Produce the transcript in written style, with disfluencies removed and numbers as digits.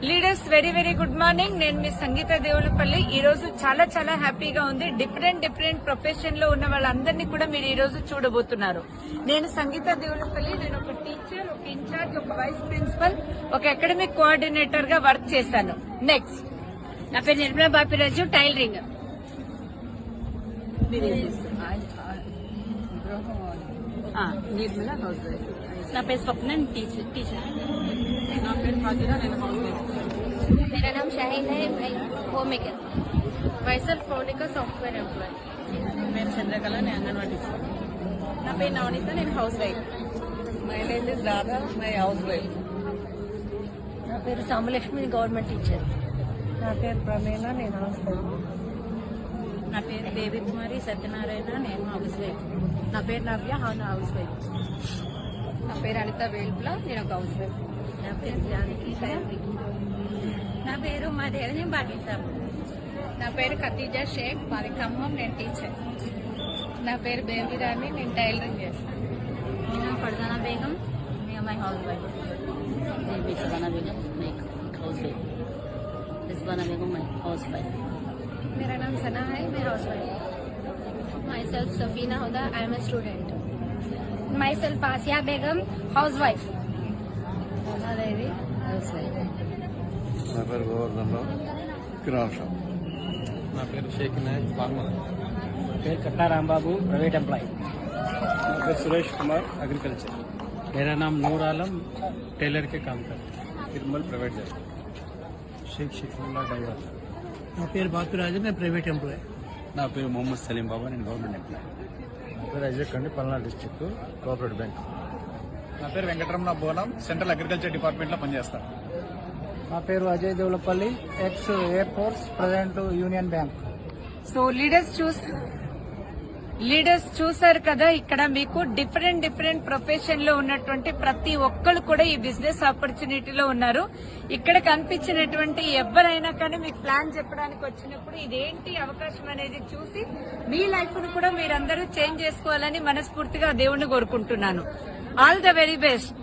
Leaders very very good morning. నేను మీ సంగీత దేవులపల్లి. ఈ రోజు చాలా చాలా హ్యాపీగా ఉంది. డిఫరెంట్ ప్రొఫెషన్ లో ఉన్న వాళ్ళందరినీ కూడా మీరు ఈ రోజు చూడబోతున్నారు. నేను సంగీత దేవులపల్లి. నేను ఒక టీచర్, ఒక ఇన్ఛార్జ్, ఒక వైస్ ప్రిన్సిపల్, ఒక అకాడమిక్ కోఆర్డినేటర్ గా వర్క్ చేశాను. నెక్స్ట్, నా పేరు Nirmala Bapiraju, tailoring. Nirmala house wife. నా పేరు స్వప్న, టీచర్. నా పేరు హాజిరా, నేను హౌస్ వైఫ్. मेरा नाम शाहीन है, मैं homemaker. Myself Mounika, software employee. నేను చంద్రకళ, నేను అంగన్వాడీ. నా పేరు నవనీత, నేను housewife. My name is Radha, my housewife. నా పేరు సామలక్ష్మి, గవర్నమెంట్ టీచర్. నా పేరు ప్రమేణ, నేను హౌస్ వైఫ్. నా పేరు దేవి కుమారి సత్యనారాయణ, నేను హౌస్ వైఫ్. నా పేరు నవ్య, హౌస్ వైఫ్. నా పేరు అనిత వేల్పుల, నేను ఒక హౌస్ వైఫ్. నా పేరు జానకి ఫ్యామిలీ. నా పేరు మాదేవి, నేను బాటిస్తాను. నా పేరు ఖతీజా షేక్, మాది ఖమ్మం, నేను టీచర్. నా పేరు బేబీరాణి, నేను టైలరింగ్ చేస్తాను. నేను ఫర్జానా బేగం, నేను మై హౌస్ వైఫ్. मैं बिस्वाना बेगम, मैं हाउस वाइफ. बिस्वाना बेगम, मैं हाउस वाइफ. मेरा नाम सना है, मैं house wife. My self Safina Huda, I am a student. My self Asiya Begum, house wife. Devi, house wife. నా పేరు గోవర్ధన్ రావు, కిరాణా షాప్. నా పేరు షేక్ నాయక్, ఫార్మర్. పేరు కట్టా రాంబాబు, ప్రైవేట్ ఎంప్లాయీ. నా పేరు సురేష్ కుమార్, एग्रीकल्चर. मेरा नाम नूर आलम, टेलर के काम करते Tirumala private job. Sheikh Shifullah driver. నా పేరు బాపిరాజు, నేను ప్రైవేట్ ఎంప్లాయ్. నా పేరు మొహమ్మద్ సలీం బాబా, నేను గవర్నమెంట్ ఎంప్లాయ్. నా పేరు అజయ్ కండి, పల్నాడు డిస్టిక్, కోఆపరేటివ్ బ్యాంక్. నా పేరు వెంకటరమణ బోనం, సెంట్రల్ అగ్రికల్చర్ డిపార్ట్మెంట్ లో పనిచేస్తాను. నా పేరు Ajay Devulapalli, X air force, present union bank. So leaders చూసారు కదా, ఇక్కడ మీకు డిఫరెంట్ ప్రొఫెషన్ లో ఉన్నటువంటి ప్రతి ఒక్కరు కూడా ఈ బిజినెస్ ఆపర్చునిటీలో ఉన్నారు. ఇక్కడ కనిపించినటువంటి ఎవరైనా కానీ మీకు ప్లాన్ చెప్పడానికి వచ్చినప్పుడు ఇదేంటి అవకాశం అనేది చూసి మీ లైఫ్ ను కూడా మీరందరూ చేంజ్ చేసుకోవాలని మనస్ఫూర్తిగా దేవుణ్ణి కోరుకుంటున్నాను. All the very best.